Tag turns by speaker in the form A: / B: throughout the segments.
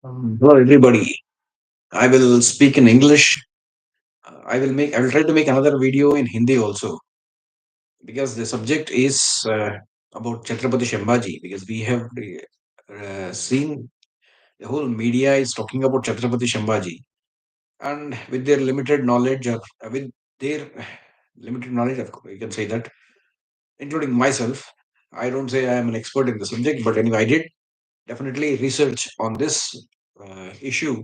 A: Hello, everybody. I will speak in English. I will try to make another video in Hindi also because the subject is about Chhatrapati Shambaji. Because we have seen the whole media is talking about Chhatrapati Shambaji, and with their limited knowledge, or with their limited knowledge, of course, you can say that, including myself. I don't say I am an expert in the subject, but anyway, I did definitely research on this issue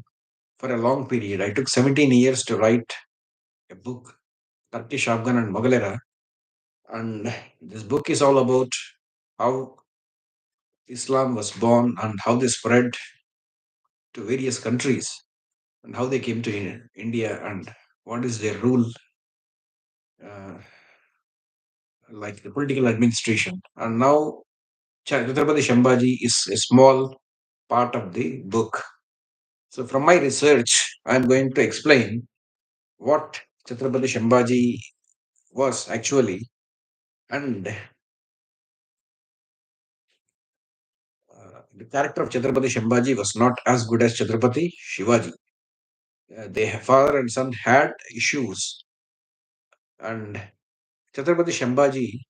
A: for a long period. I took 17 years to write a book, Turkish, Afghan, and Mughal era. And this book is all about how Islam was born and how they spread to various countries and how they came to India and what is their rule, uh, like the political administration. And now Chhatrapati Shambaji is a small part of the book. So, from my research, I'm going to explain what Chhatrapati Shambaji was actually, and the character of Chhatrapati Shambaji was not as good as Chhatrapati Shivaji. Their father and son had issues, and Chhatrapati Shambaji,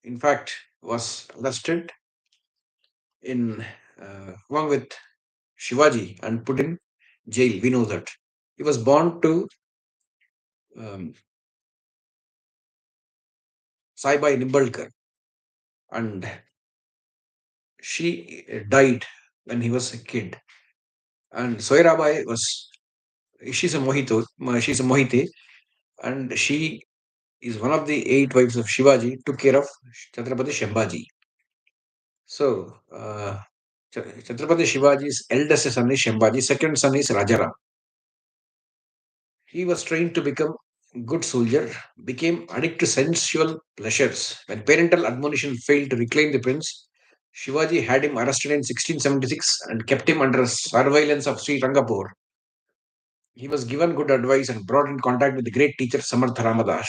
A: in fact, was arrested in along with Shivaji and put in jail. We know that he was born to um, Saibai Nimbalkar, and she died when he was a kid. And Soirabai was she's a she's a Mohite, and she is one of the eight wives of Shivaji, took care of Chhatrapati Shambaji. So, Chhatrapati Shivaji's eldest son is Shambhaji, second son is Rajaram. He was trained to become a good soldier, became addicted to sensual pleasures. When parental admonition failed to reclaim the prince, Shivaji had him arrested in 1676 and kept him under surveillance of Sri Rangapur. He was given good advice and brought in contact with the great teacher Samartha Ramadas.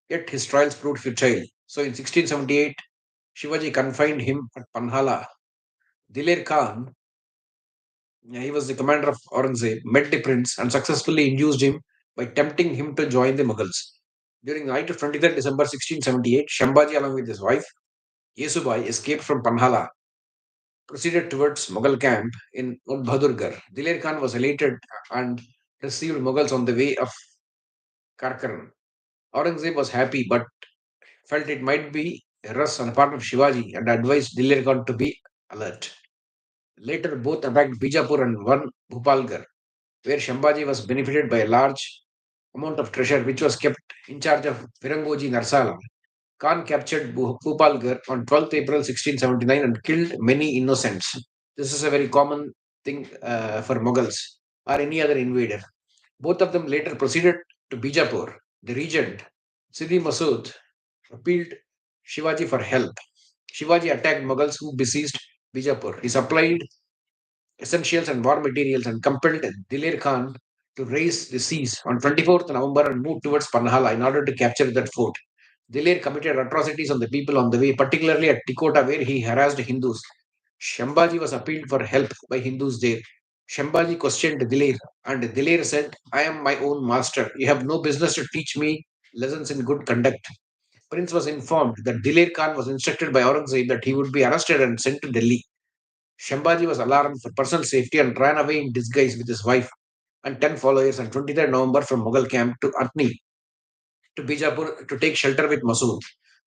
A: Yet his trials proved futile. So in 1678, Shivaji confined him at Panhala. Diler Khan, he was the commander of Aurangzeb, met the prince and successfully induced him by tempting him to join the Mughals. During the night of 23rd December 1678, Shambhaji, along with his wife, Yesubai, escaped from Panhala, proceeded towards Mughal camp in Udbhadurgarh. Diler Khan was elated and received Mughals on the way of Karkaran. Aurangzeb was happy but felt it might be a rush on the part of Shivaji and advised Diler Khan to be alert. Later, both attacked Bijapur and won Bhupalgarh, where Shambhaji was benefited by a large amount of treasure which was kept in charge of Virangoji Narsala. Khan captured Bhupalgarh on 12th April 1679 and killed many innocents. This is a very common thing for Mughals or any other invader. Both of them later proceeded to Bijapur. The regent, Sidi Masood, appealed Shivaji for help. Shivaji attacked Mughals who besieged Bijapur. He supplied essentials and war materials and compelled Dilir Khan to raise the siege on 24th November and move towards Panhala in order to capture that fort. Dilir committed atrocities on the people on the way, particularly at Tikota, where he harassed Hindus. Shambhaji was appealed for help by Hindus there. Shambhaji questioned Dilir, and Dilir said, I am my own master. You have no business to teach me lessons in good conduct. Prince was informed that Dilir Khan was instructed by Aurangzeb that he would be arrested and sent to Delhi. Shambhaji was alarmed for personal safety and ran away in disguise with his wife and 10 followers on 23rd November from Mughal camp to Atni to Bijapur to take shelter with Masood.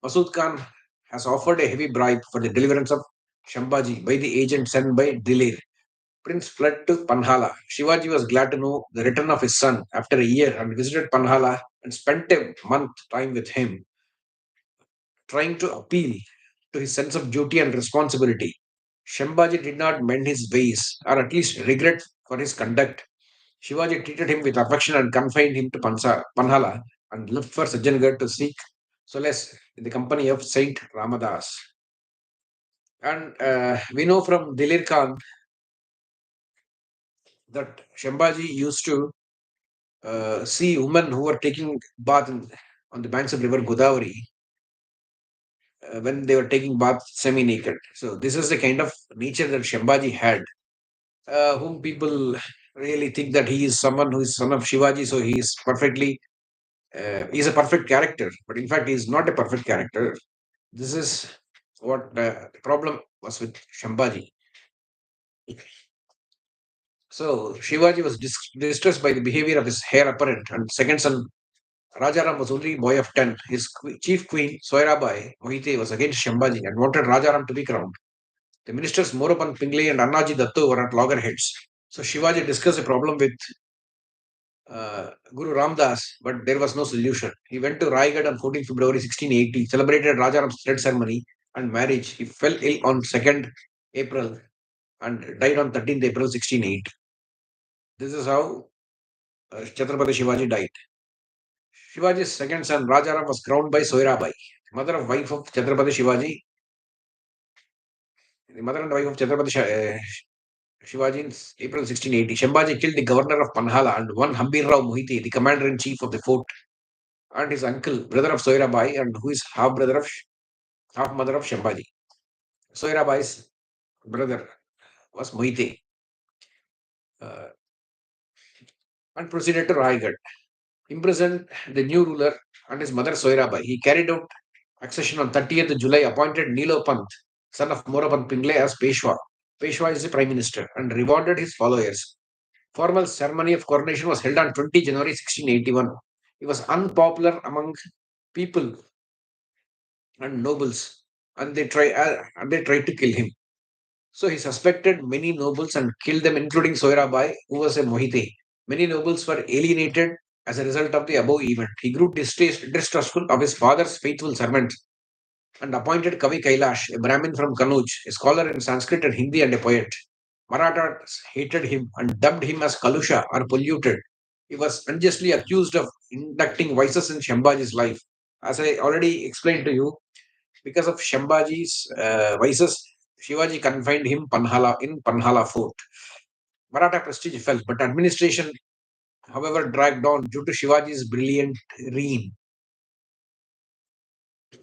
A: Masood Khan has offered a heavy bribe for the deliverance of Shambhaji by the agent sent by Dilir. Prince fled to Panhala. Shivaji was glad to know the return of his son after a year and visited Panhala and spent a month time with him, trying to appeal to his sense of duty and responsibility. Shambhaji did not mend his ways, or at least regret for his conduct. Shivaji treated him with affection and confined him to Panhala and left for Sajjangarh to seek solace in the company of Saint Ramadas. And we know from Dilir Khan that Shambhaji used to see women who were taking bath on the banks of river Godavari. when they were taking bath semi naked. So, this is the kind of nature that Shambhaji had, whom people really think that he is someone who is son of Shivaji, so he is perfectly, he is a perfect character. But in fact, he is not a perfect character. This is what the problem was with Shambhaji. So Shivaji was distressed by the behavior of his heir apparent and second son Rajaram was only boy of 10. His chief queen Soirabai Mohite was against Shambhaji and wanted Rajaram to be crowned. The ministers Morapan Pingle and Annaji Dattu were at loggerheads. So Shivaji discussed the problem with Guru Ramdas, but there was no solution. He went to Raigad on 14 February 1680, celebrated Rajaram's thread ceremony and marriage. He fell ill on 2nd April and died on 13th April 1680. This is how Chhatrapati Shivaji died. Shivaji's second son Rajaram was crowned by Soirabai, mother of wife of Chhatrapati Shivaji, the mother and wife of Shivaji in April 1680. Shambhaji killed the governor of Panhala and one Hambir Rao Mohiti, the commander in chief of the fort, and his uncle, brother of Soirabai, and who is half mother of Shambhaji. Soirabai's brother was Mohite, uh, and proceeded to Raigad. Imprisoned the new ruler and his mother Soirabai. He carried out accession on 30th July, appointed Nilo Pant, son of Morapan Pingle, as Peshwa. Peshwa is the prime minister and rewarded his followers. Formal ceremony of coronation was held on 20 January 1681. He was unpopular among people and nobles, and they tried to kill him. So he suspected many nobles and killed them, including Soirabai, who was a Mohite. Many nobles were alienated as a result of the above event. He grew distrustful of his father's faithful servants and appointed Kavi Kailash, a Brahmin from Kanuj, a scholar in Sanskrit and Hindi and a poet. Marathas hated him and dubbed him as Kalusha or polluted. He was unjustly accused of inducting vices in Shambhaji's life. As I already explained to you, because of Shambhaji's vices, Shivaji confined him in Panhala fort. Maratha prestige fell, but administration, however, dragged on due to Shivaji's brilliant reign.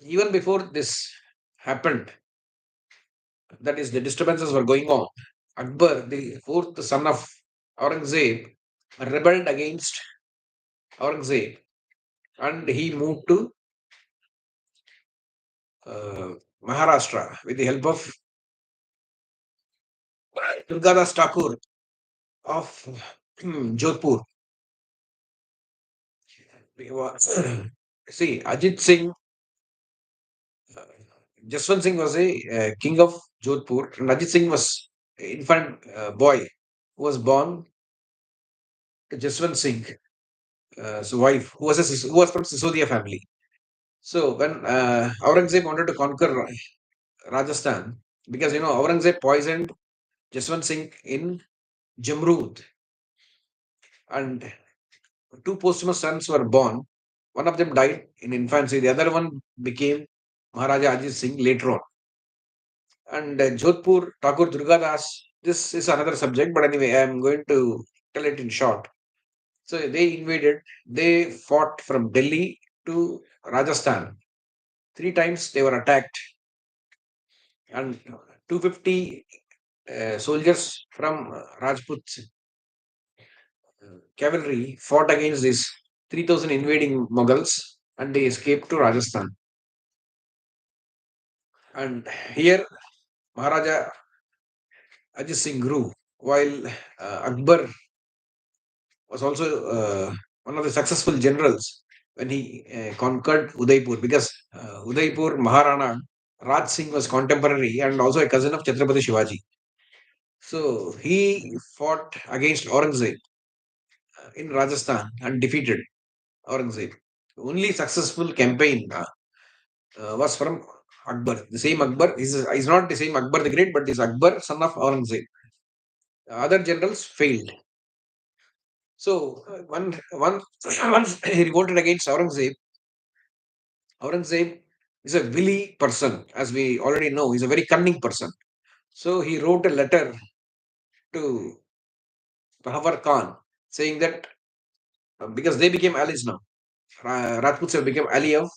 A: Even before this happened, that is, the disturbances were going on, Akbar, the fourth son of Aurangzeb, rebelled against Aurangzeb and he moved to uh, Maharashtra with the help of Durgadas Thakur of Jodhpur. See, Ajit Singh, uh, Jaswant Singh was a king of Jodhpur, and Ajit Singh was an infant boy who was born to Jaswant Singh, wife, who was from Sisodia family. So when Aurangzeb wanted to conquer Rajasthan, because Aurangzeb poisoned Jaswant Singh in Jamrud, and two posthumous sons were born. One of them died in infancy. The other one became Maharaja Ajit Singh later on. And Jodhpur, Thakur Durgadas, this is another subject, but anyway, I am going to tell it in short. So they invaded, they fought from Delhi to Rajasthan. Three times they were attacked, and 250 soldiers from Rajput cavalry fought against these 3,000 invading Mughals and they escaped to Rajasthan. And here Maharaja Ajit Singh grew, while Akbar was also one of the successful generals when he conquered Udaipur, because Udaipur Maharana Raj Singh was contemporary and also a cousin of Chhatrapati Shivaji. So he fought against Aurangzeb in Rajasthan and defeated Aurangzeb. Only successful campaign was from Akbar. The same Akbar is not the same Akbar the Great, but is Akbar, son of Aurangzeb. Other generals failed. So once he revolted against Aurangzeb, Aurangzeb is a wily person, as we already know. He's a very cunning person. So he wrote a letter to Bahawar Khan saying that because they became allies now, Rajputs have become ally of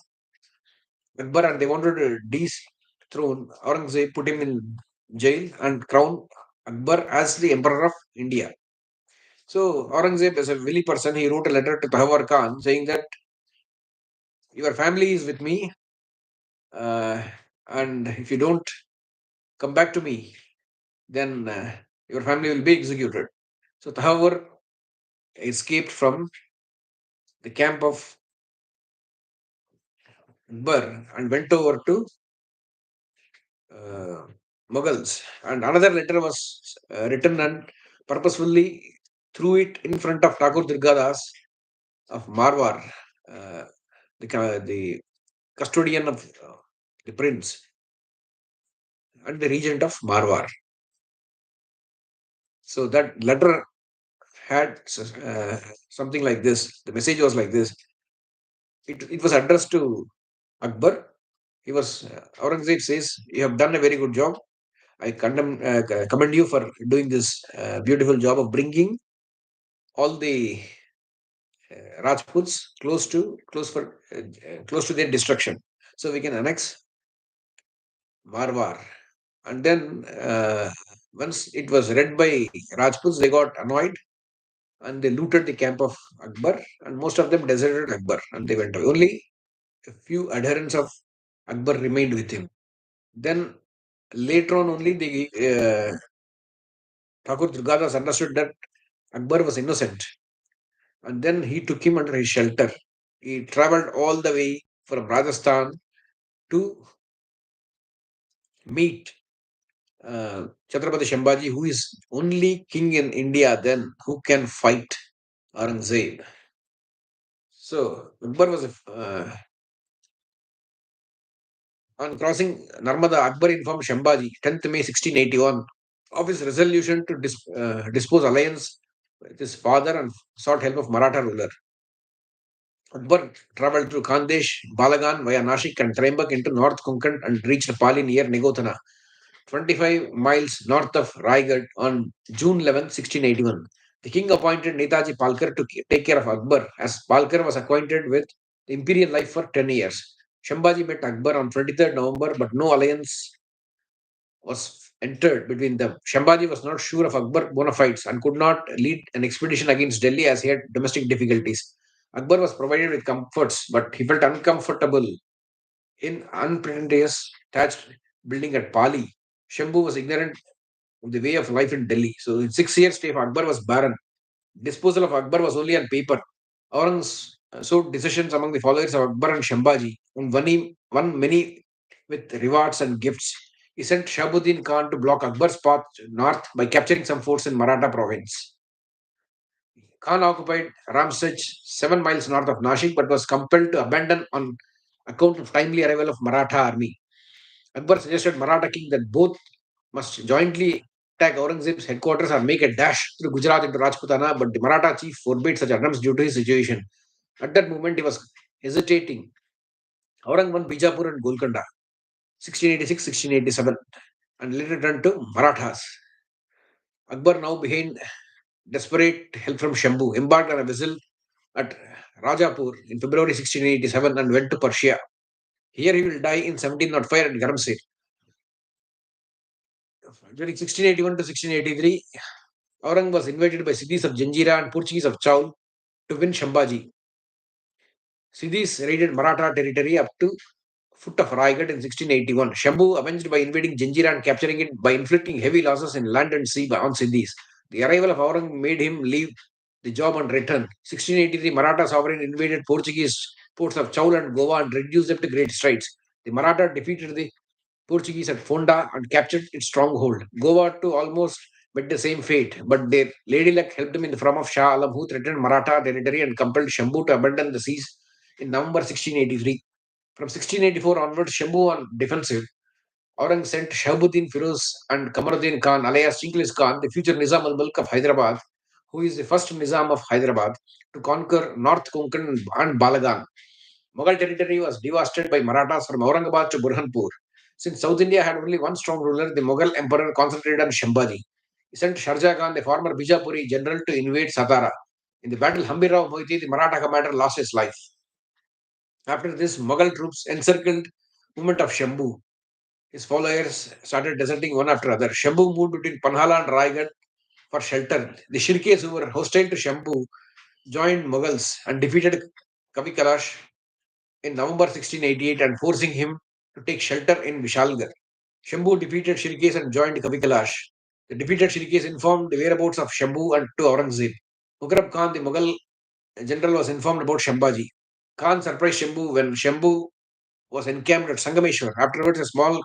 A: Akbar and they wanted to dethrone Aurangzeb, put him in jail, and crown Akbar as the Emperor of India. So Aurangzeb, as a willy person, he wrote a letter to Tahawar Khan saying that your family is with me, uh, and if you don't come back to me, then your family will be executed. So Tahawar escaped from the camp of Akbar and went over to uh, Mughals. And another letter was written and purposefully threw it in front of Thakur Durgadas of Marwar, uh, the custodian of the prince and the regent of Marwar. So that letter had something like this. The message was like this. It was addressed to Akbar. He was Aurangzeb says, "You have done a very good job. I commend you for doing this beautiful job of bringing all the Rajputs close to their destruction, so we can annex Marwar." And then once it was read by Rajputs, they got annoyed and they looted the camp of Akbar, and most of them deserted Akbar and they went away. Only a few adherents of Akbar remained with him. Then later on, only the Thakur Durgadas understood that Akbar was innocent, and then he took him under his shelter. He traveled all the way from Rajasthan to meet Chatrapati Shambaji, who is only king in India then who can fight Aurangzeb. So Akbar was on crossing Narmada. Akbar informed Shambaji, 10th May 1681, of his resolution to dispose alliance with his father and sought help of Maratha ruler. Akbar travelled through Khandesh, Balagan via Nashik and Trembak into North Konkan and reached Pali near Negothana, 25 miles north of Raigad on June 11, 1681. The king appointed Netaji Palkar to take care of Akbar, as Palkar was acquainted with the imperial life for 10 years. Shambaji met Akbar on 23rd November, but no alliance was entered between them. Shambaji was not sure of Akbar's bona fides and could not lead an expedition against Delhi as he had domestic difficulties. Akbar was provided with comforts, but he felt uncomfortable in unpretentious thatched building at Pali. Shambhu was ignorant of the way of life in Delhi. So in 6 years' stay, Akbar was barren. Disposal of Akbar was only on paper. Aurang's sought decisions among the followers of Akbar and Shambaji and won many with rewards and gifts. He sent Shahabuddin Khan to block Akbar's path north by capturing some forts in Maratha province. Khan occupied Ramsaj 7 miles north of Nashik but was compelled to abandon on account of timely arrival of Maratha army. Akbar suggested Maratha king that both must jointly attack Aurangzeb's headquarters or make a dash through Gujarat into Rajputana, but the Maratha chief forbade such attempts due to his situation. At that moment, he was hesitating. Aurang won Bijapur and Golconda, 1686-1687, and later turned to Marathas. Akbar, now behind desperate help from Shambhu, embarked on a vessel at Rajapur in February 1687 and went to Persia. Here he will die in 1705 at Garamsey. During 1681 to 1683, Aurang was invaded by Siddhis of Janjira and Portuguese of Chaul to win Shambaji. Siddhis raided Maratha territory up to foot of Raigad in 1681. Shambhu avenged by invading Janjira and capturing it by inflicting heavy losses in land and sea on Siddhis. The arrival of Aurang made him leave the job and return. 1683, Maratha sovereign invaded Portuguese ports of Chaul and Goa and reduced them to great strides. The Maratha defeated the Portuguese at Fonda and captured its stronghold. Goa too almost met the same fate, but their lady luck helped them in the form of Shah Alam, who threatened Maratha territory and compelled Shambhu to abandon the seas in November 1683. From 1684 onwards, Shambhu on defensive. Aurang sent Shahabuddin Firoz and Kamaruddin Khan, alias Chingiz Khan, the future Nizam al Mulk of Hyderabad, who is the first Nizam of Hyderabad, to conquer North Konkan and Balagan. Mughal territory was devastated by Marathas from Aurangabad to Burhanpur. Since South India had only one strong ruler, the Mughal emperor concentrated on Shambhaji. He sent Sharjah Khan, the former Bijapuri general, to invade Satara. In the battle Hambirao Moiti, the Maratha commander lost his life. After this, Mughal troops encircled movement of Shambhu. His followers started deserting one after another. Shambhu moved between Panhala and Raigad for shelter. The Shirkes, who were hostile to Shambhu, joined Mughals and defeated Kavi Kalash in November 1688 and forcing him to take shelter in Vishalgarh. Shambhu defeated Shirkes and joined Kavi Kalash. The defeated Shirkes informed the whereabouts of Shambhu and to Aurangzeb. Mukarrab Khan, the Mughal general, was informed about Shambhaji. Khan surprised Shambhu when Shambhu was encamped at Sangameshwar. Afterwards, a small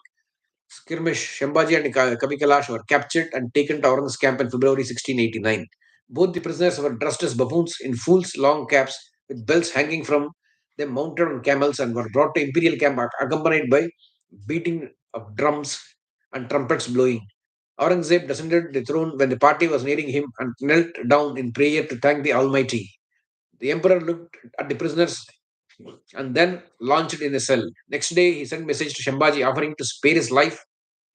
A: skirmish, Shambhaji and Kavi Kalash were captured and taken to Aurang's camp in February 1689. Both the prisoners were dressed as buffoons in fools' long caps with belts hanging from them mounted on camels and were brought to imperial camp accompanied by beating of drums and trumpets blowing. Aurangzeb descended the throne when the party was nearing him and knelt down in prayer to thank the Almighty. The emperor looked at the prisoners and then launched in a cell. Next day, he sent message to Shambhaji offering to spare his life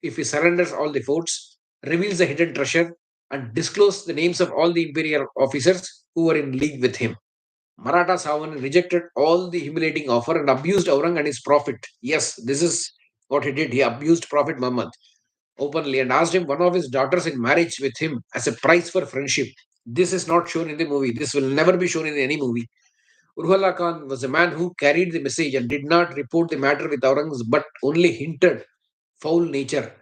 A: if he surrenders all the forts, reveals the hidden treasure, and discloses the names of all the imperial officers who were in league with him. Maratha Savan rejected all the humiliating offer and abused Aurang and his prophet. Yes, this is what he did. He abused Prophet Muhammad openly and asked him one of his daughters in marriage with him as a price for friendship. This is not shown in the movie. This will never be shown in any movie. Urhala Khan was a man who carried the message and did not report the matter with Aurang's but only hinted foul nature.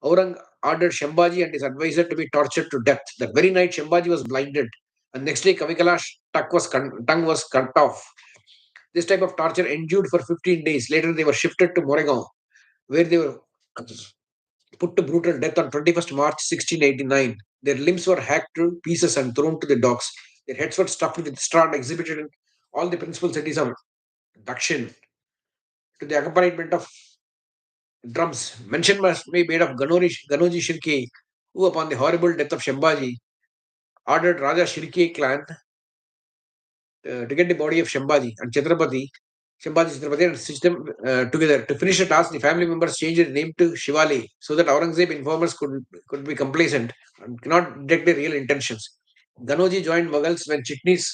A: Aurang ordered Shambhaji and his advisor to be tortured to death. That very night, Shambhaji was blinded, and next day, Kavikala's tongue was cut off. This type of torture endured for 15 days. Later, they were shifted to Moregaon, where they were put to brutal death on 21st March 1689. Their limbs were hacked to pieces and thrown to the dogs. Their heads were stuffed with straw and exhibited in all the principal cities of Dakshin to the accompaniment of drums. Mention must be made of Ganoji Shirke, who, upon the horrible death of Shambhaji, ordered Raja Shirke clan to get the body of Shambhaji and Shambhaji Chhatrapati, and stitch them together. To finish the task, the family members changed the name to Shivali so that Aurangzeb informers could be complacent and cannot detect their real intentions. Ganoji joined Mughals when Chitnis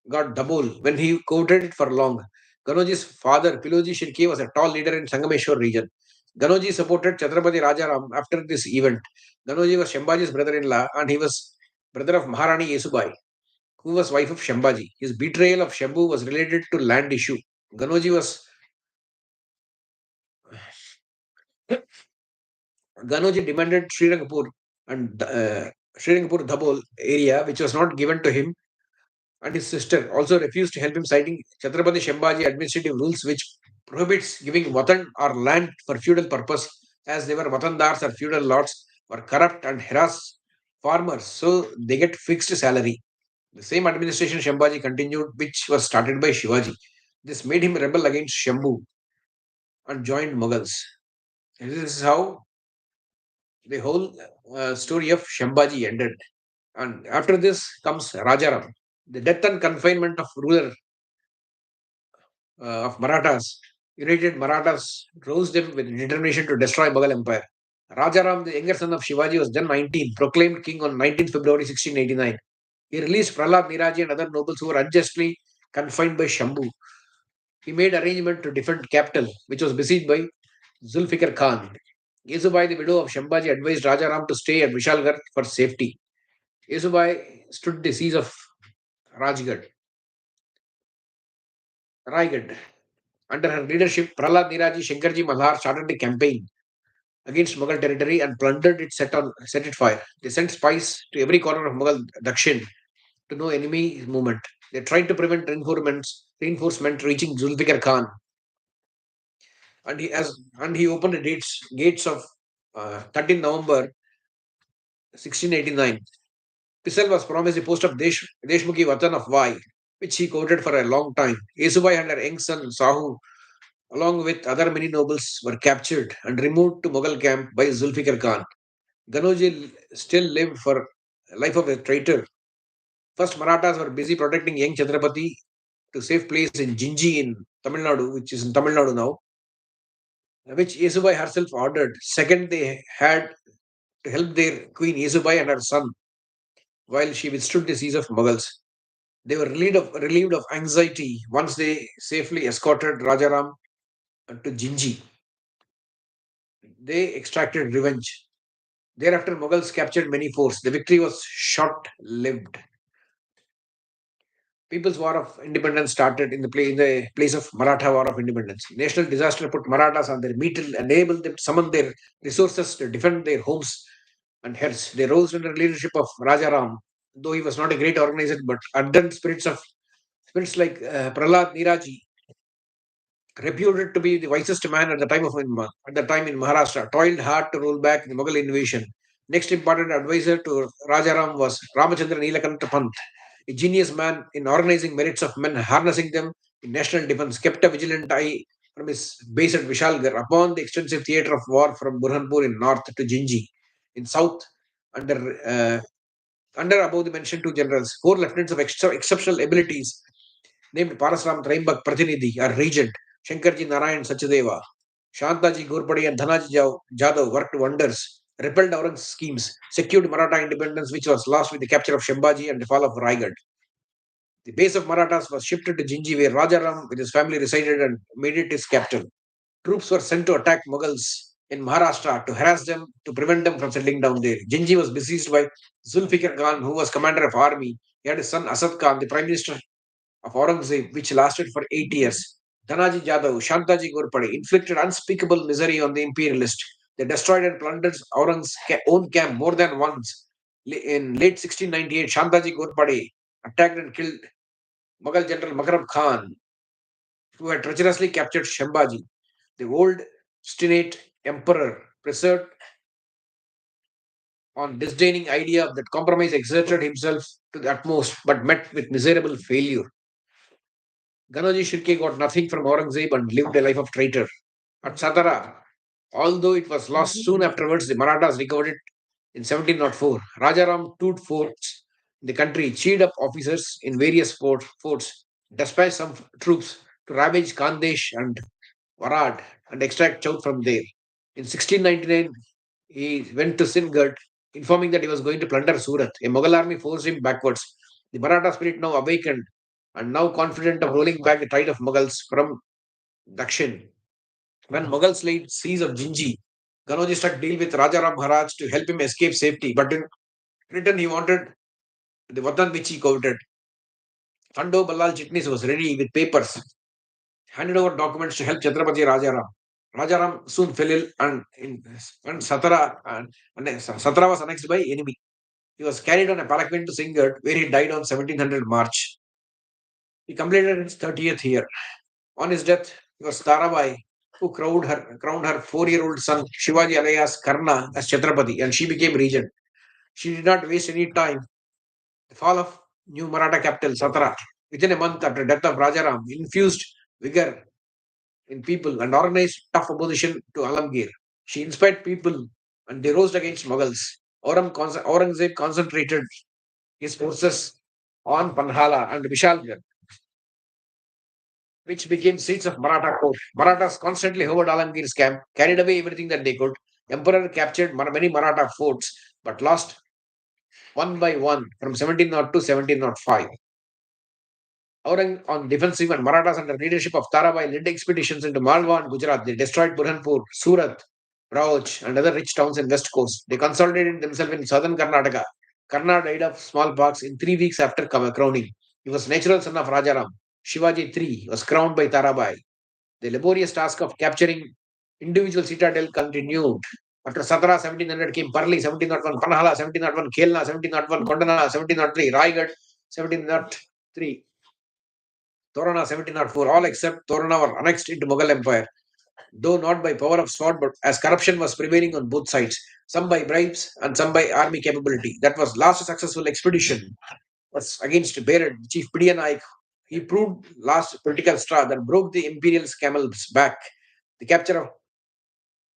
A: got Dabul, when he courted it for long. Ganoji's father, Piloji Shirke, was a tall leader in Sangameshwar region. Ganoji supported Chhatrapati Rajaram after this event. Ganoji was Shambhaji's brother-in-law and he was brother of Maharani Yesubai, who was wife of Shambhaji. His betrayal of Shambhu was related to land issue. Ganoji was Ganoji demanded Srirangpur and Srirangpur Dhabol area, which was not given to him, and his sister also refused to help him, citing Chhatrapati Shambaji administrative rules which prohibits giving watan or land for feudal purpose, as they were watandars or feudal lords were corrupt and harass farmers, so they get fixed salary. The same administration Shambaji continued, which was started by Shivaji. This made him rebel against Shambhu and joined Mughals. And this is how the whole story of Shambhaji ended. And after this comes Rajaram. The death and confinement of ruler of Marathas, united Marathas, rose them with determination to destroy Mughal Empire. Rajaram, the younger son of Shivaji, was then 19, proclaimed king on 19th February 1689. He released Prahlad Niraji and other nobles who were unjustly confined by Shambhu. He made arrangement to defend capital, which was besieged by Zulfikar Khan. Yesubai, the widow of Shambhaji, advised Rajaram to stay at Vishalgarh for safety. Yesubai stood the siege of Rajgarh, Raigad. Under her leadership, Prahlad Niraji Shankarji Malhar started the campaign against Mughal territory and plundered it, set it fire. They sent spies to every corner of Mughal Dakshin to know enemy movement. They tried to prevent reinforcement reaching Zulfikar Khan, and he opened the gates of 13 November 1689. Pisal was promised the post of Deshmukhi Vatan of Vai, which he courted for a long time. Yesubai and her young son Sahu, along with other many nobles, were captured and removed to Mughal camp by Zulfikar Khan. Ganoji still lived for life of a traitor. First, Marathas were busy protecting young Chhatrapati to safe place in Jinji in Tamil Nadu, which is in Tamil Nadu now, which Yesubai herself ordered. Second, they had to help their queen Yesubai and her son while she withstood the siege of Mughals. They were relieved of anxiety once they safely escorted Rajaram to Jinji. They extracted revenge. Thereafter, Mughals captured many forts. The victory was short lived. People's War of Independence started in the place of Maratha War of Independence. National disaster put Marathas on their mettle, enabled them to summon their resources to defend their homes and heads. They rose under the leadership of Raja Ram, though he was not a great organizer, but ardent spirits like Prahlad Niraji, reputed to be the wisest man at the time in Maharashtra, toiled hard to roll back the Mughal invasion. Next important advisor to Rajaram was Ramachandra Nilakanta Pant, a genius man in organizing merits of men, harnessing them in national defense, kept a vigilant eye from his base at Vishalgarh upon the extensive theatre of war from Burhanpur in north to Jinji in south under under above the mentioned two generals, four lieutenants of exceptional abilities named Parasram Traimbak Pratinidhi or regent, Shankarji Narayan Sachdeva, Shantaji Ghorpade and Dhanaji Jadhav worked wonders, repelled Aurang's schemes, secured Maratha independence, which was lost with the capture of Shambaji and the fall of Raigad. The base of Marathas was shifted to Jinji, where Rajaram with his family resided and made it his capital. Troops were sent to attack Mughals in Maharashtra to harass them, to prevent them from settling down there. Jinji was besieged by Zulfikar Khan, who was commander of army. He had his son Asad Khan, the prime minister of Aurangzeb, which lasted for 8 years. Dhanaji Jadhav, Shantaji Ghorpade inflicted unspeakable misery on the imperialist. They destroyed and plundered Aurang's own camp more than once. In late 1698, Shantaji Ghorpade attacked and killed Mughal general Makarab Khan, who had treacherously captured Shambaji. The old obstinate emperor preserved on disdaining idea that compromise exerted himself to the utmost but met with miserable failure. Ganaji Shirke got nothing from Aurangzeb and lived a life of traitor. At Satara, although it was lost soon afterwards, the Marathas recovered it in 1704. Rajaram took forts in the country, cheered up officers in various forts, dispatched some troops to ravage Kandesh and Warad and extract chout from there. In 1699, he went to Singhat, informing that he was going to plunder Surat. A Mughal army forced him backwards. The Maratha spirit now awakened and now confident of rolling back the tide of Mughals from Dakshin. When Mughals laid siege of Jinji, Ganoji struck deal with Rajaram Maharaj to help him escape safety, but in return he wanted the Vatan which he coveted. Fando Ballal Chitnis was ready with papers, handed over documents to help Chhatrapati Rajaram. Rajaram soon fell ill and Satara was annexed by enemy. He was carried on a palanquin to Singhat, where he died on 1700 March. He completed his 30th year. On his death, it was Tarabai who crowned her 4-year-old son Shivaji alias Karna as Chhatrapati, and she became regent. She did not waste any time. The fall of new Maratha capital, Satara, within a month after death of Rajaram, infused vigor in people and organized tough opposition to Alamgir. She inspired people and they rose against Mughals. Aurangzeb concentrated his forces on Panhala and Vishalgarh, which became seats of Maratha court. Marathas constantly hovered Alamgir's camp, carried away everything that they could. Emperor captured many Maratha forts, but lost one by one from 1702 to 1705. Aurang on defensive and Marathas under leadership of Tarabai led expeditions into Malwa and Gujarat. They destroyed Burhanpur, Surat, Rauch, and other rich towns in west coast. They consolidated themselves in southern Karnataka. Karna died of smallpox in 3 weeks after crowning. He was natural son of Rajaram. Shivaji III was crowned by Tarabai. The laborious task of capturing individual citadel continued. After Satara, 1700 came Parli, 1701, Panhala, 1701, Khelna, 1701, Kondana, 1703, Raigad, 1703, Torana, 1704. All except Torana were annexed into Mughal Empire, though not by power of sword, but as corruption was prevailing on both sides, some by bribes and some by army capability. That was last successful expedition was against Bered, Chief Pidiya Naik. He proved last political straw that broke the imperial's camel's back. The capture of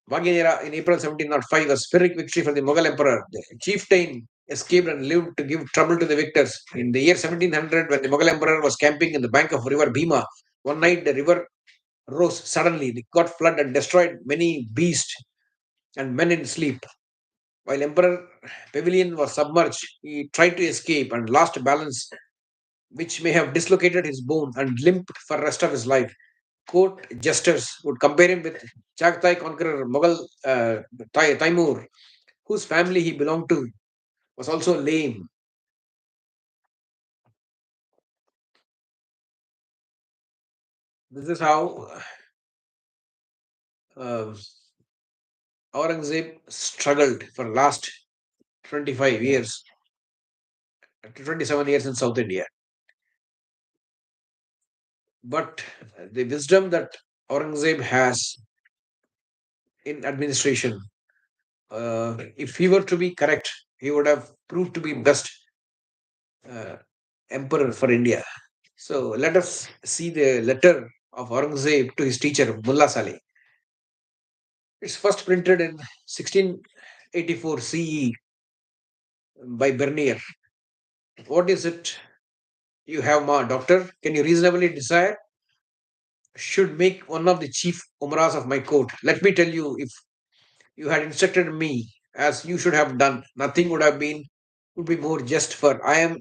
A: Bagheera in April 1705 was Pyrrhic victory for the Mughal emperor. The chieftain escaped and lived to give trouble to the victors. In the year 1700, when the Mughal emperor was camping in the bank of river Bhima, one night the river rose suddenly. It got flood and destroyed many beasts and men in sleep. While Emperor Pavilion was submerged, he tried to escape and lost balance, which may have dislocated his bone and limped for the rest of his life. court jesters would compare him with Chagatai conqueror Mughal Taimur, whose family he belonged to was also lame. This is how uh, Aurangzeb struggled for last 25 years, 27 years in South India. But the wisdom that Aurangzeb has in administration, if he were to be correct, he would have proved to be best uh, emperor for India. So let us see the letter of Aurangzeb to his teacher Mullah Saleh. It's first printed in 1684 CE by Bernier. What is it you have, ma doctor? Can you reasonably desire? Should make one of the chief umaras of my court. Let me tell you, if you had instructed me as you should have done, nothing would be more just. For I am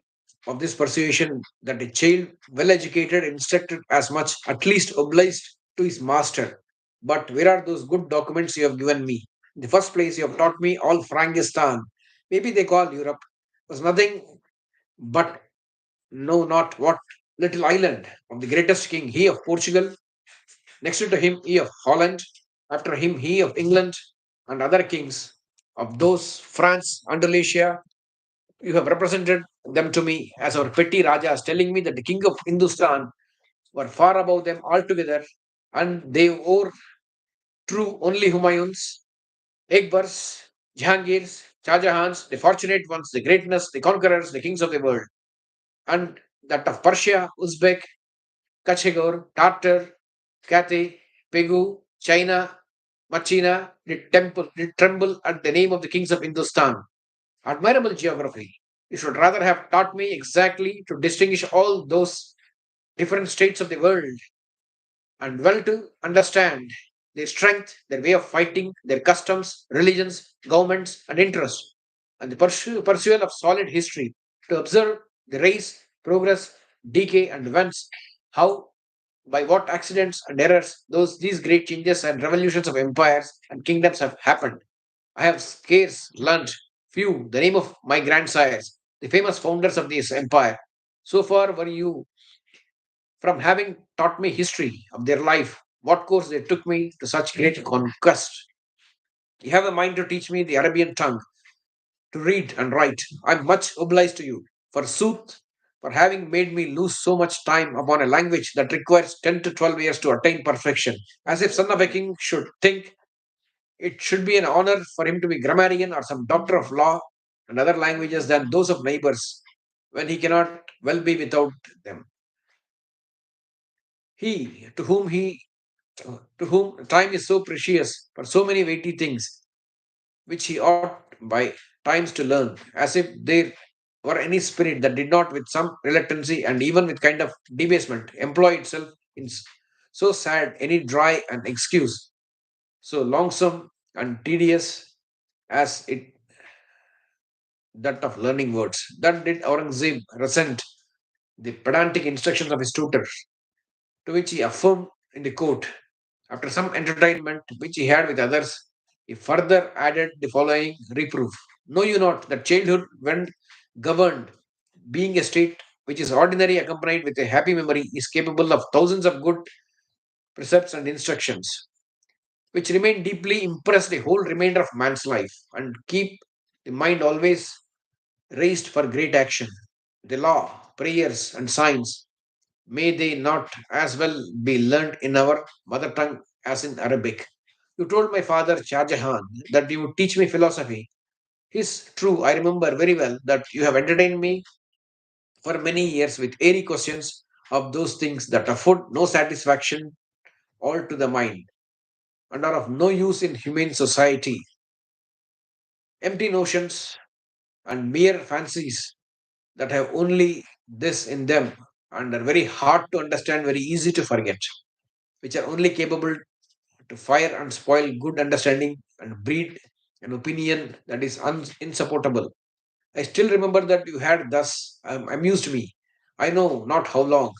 A: of this persuasion that a child well educated, instructed as much, at least obliged to his master. But where are those good documents you have given me? In the first place, you have taught me all Frangistan. Maybe they call Europe was nothing but no, not what little island of the greatest king, he of Portugal. Next to him, he of Holland. After him, he of England and other kings of those France, Andalusia. You have represented them to me as our petty Rajas, telling me that the king of Hindustan were far above them altogether, and they were true only Humayuns, Akbars, Jahangirs, Shahjahans, the fortunate ones, the greatness, the conquerors, the kings of the world, and that of Persia, Uzbek, Kachegor, Tartar, Cathay, Pegu, China, Machina did tremble at the name of the kings of Hindustan. Admirable geography. You should rather have taught me exactly to distinguish all those different states of the world and well to understand their strength, their way of fighting, their customs, religions, governments, and interests, and the pursuit of solid history to observe the rise, progress, decay, and events, how by what accidents and errors these great changes and revolutions of empires and kingdoms have happened. I have scarce learnt few the name of my grandsires, the famous founders of this empire. So far were you from having taught me history of their life, what course they took me to such great conquest. You have a mind to teach me the Arabian tongue, to read and write. I'm much obliged to you, for sooth, for having made me lose so much time upon a language that requires 10 to 12 years to attain perfection. As if son of a king should think it should be an honor for him to be grammarian or some doctor of law and other languages than those of neighbors, when he cannot well be without them. He to whom time is so precious for so many weighty things, which he ought by times to learn, as if there were any spirit that did not, with some reluctancy and even with kind of debasement, employ itself in so sad any dry and excuse, so longsome and tedious as it that of learning words. That did Aurangzeb resent the pedantic instructions of his tutor, to which he affirmed in the court. After some entertainment which he had with others, he further added the following reproof. Know you not that childhood, when governed, being a state which is ordinarily accompanied with a happy memory, is capable of thousands of good precepts and instructions, which remain deeply impressed the whole remainder of man's life and keep the mind always raised for great action. The law, prayers, and signs, may they not as well be learnt in our mother tongue as in Arabic? You told my father Shah Jahan that you would teach me philosophy. It's true, I remember very well that you have entertained me for many years with airy questions of those things that afford no satisfaction all to the mind and are of no use in humane society. Empty notions and mere fancies that have only this in them and are very hard to understand, very easy to forget, which are only capable to fire and spoil good understanding and breed an opinion that is insupportable. I still remember that you had thus amused me, I know not how long,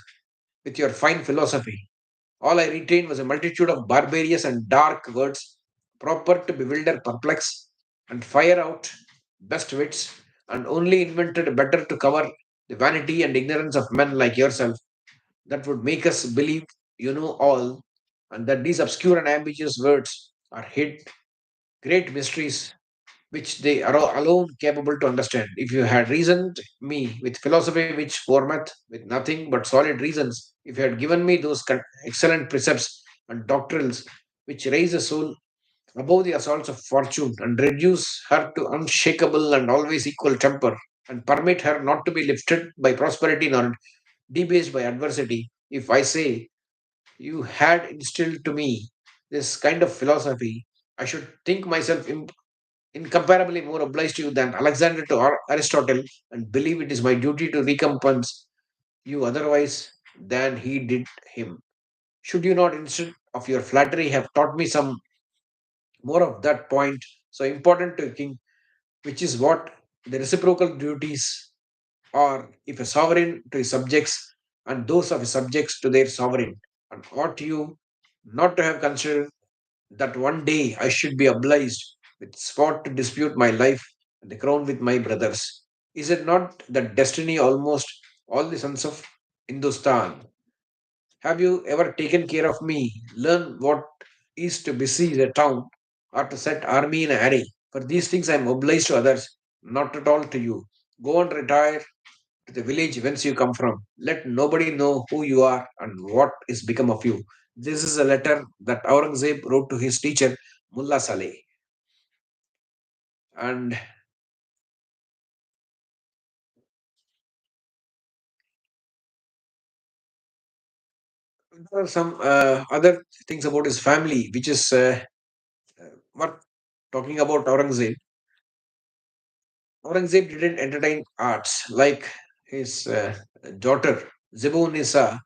A: with your fine philosophy. All I retained was a multitude of barbarous and dark words, proper to bewilder, perplex, and fire out best wits, and only invented better to cover the vanity and ignorance of men like yourself, that would make us believe you know all, and that these obscure and ambiguous words are hid great mysteries which they are alone capable to understand. If you had reasoned me with philosophy which formeth with nothing but solid reasons, if you had given me those excellent precepts and doctrines which raise the soul above the assaults of fortune and reduce her to unshakable and always equal temper, and permit her not to be lifted by prosperity nor debased by adversity, if I say you had instilled to me this kind of philosophy, I should think myself incomparably more obliged to you than Alexander to Aristotle, and believe it is my duty to recompense you otherwise than he did him. Should you not, instead of your flattery, have taught me some more of that point so important to a king, which is what the reciprocal duties are, if a sovereign to his subjects, and those of his subjects to their sovereign? And ought you not to have considered that one day I should be obliged with sport to dispute my life and the crown with my brothers? Is it not the destiny almost all the sons of Hindustan? Have you ever taken care of me? Learn what is to besiege a town or to set army in array. For these things I am obliged to others, not at all to you. Go and retire to the village whence you come from. Let nobody know who you are and what is become of you. This is a letter that Aurangzeb wrote to his teacher, Mullah Saleh. And there are some other things about his family, which is what talking about Aurangzeb. Aurangzeb didn't entertain arts like his daughter, Zebu Nisa,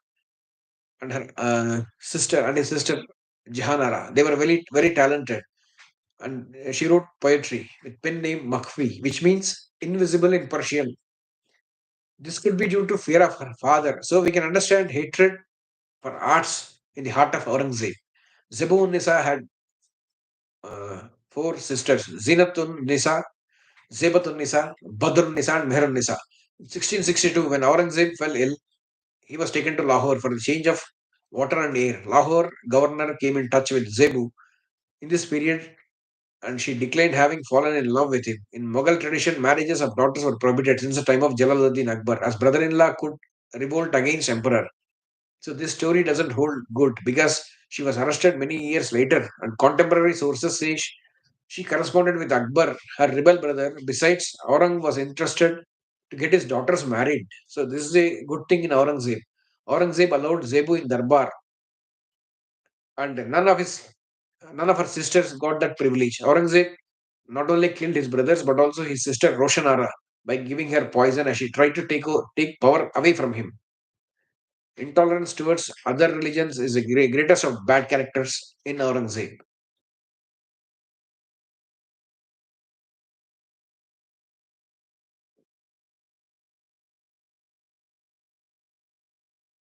A: and her sister and his sister Jahanara. They were very talented, and she wrote poetry with pen name Makhfi, which means invisible in Persian. This could be due to fear of her father. So we can understand hatred for arts in the heart of Aurangzeb. Zebu Nisa had four sisters: Zinatun Nisa, Zebatun Nisa, Badrun Nisa, and Mehrun Nisa. In 1662, when Aurangzeb fell ill, he was taken to Lahore for the change of water and air. Lahore governor came in touch with Zebu in this period, and she declined having fallen in love with him. In Mughal tradition, marriages of daughters were prohibited since the time of Jalaluddin Akbar, as brother-in-law could revolt against emperor. So this story doesn't hold good because she was arrested many years later, and contemporary sources say she corresponded with Akbar, her rebel brother. Besides, Aurang was interested to get his daughters married. So this is a good thing in Aurangzeb. Aurangzeb allowed Zebu in Darbar, and none of her sisters got that privilege. Aurangzeb not only killed his brothers but also his sister Roshanara by giving her poison as she tried to take power away from him. Intolerance towards other religions is the greatest of bad characters in Aurangzeb.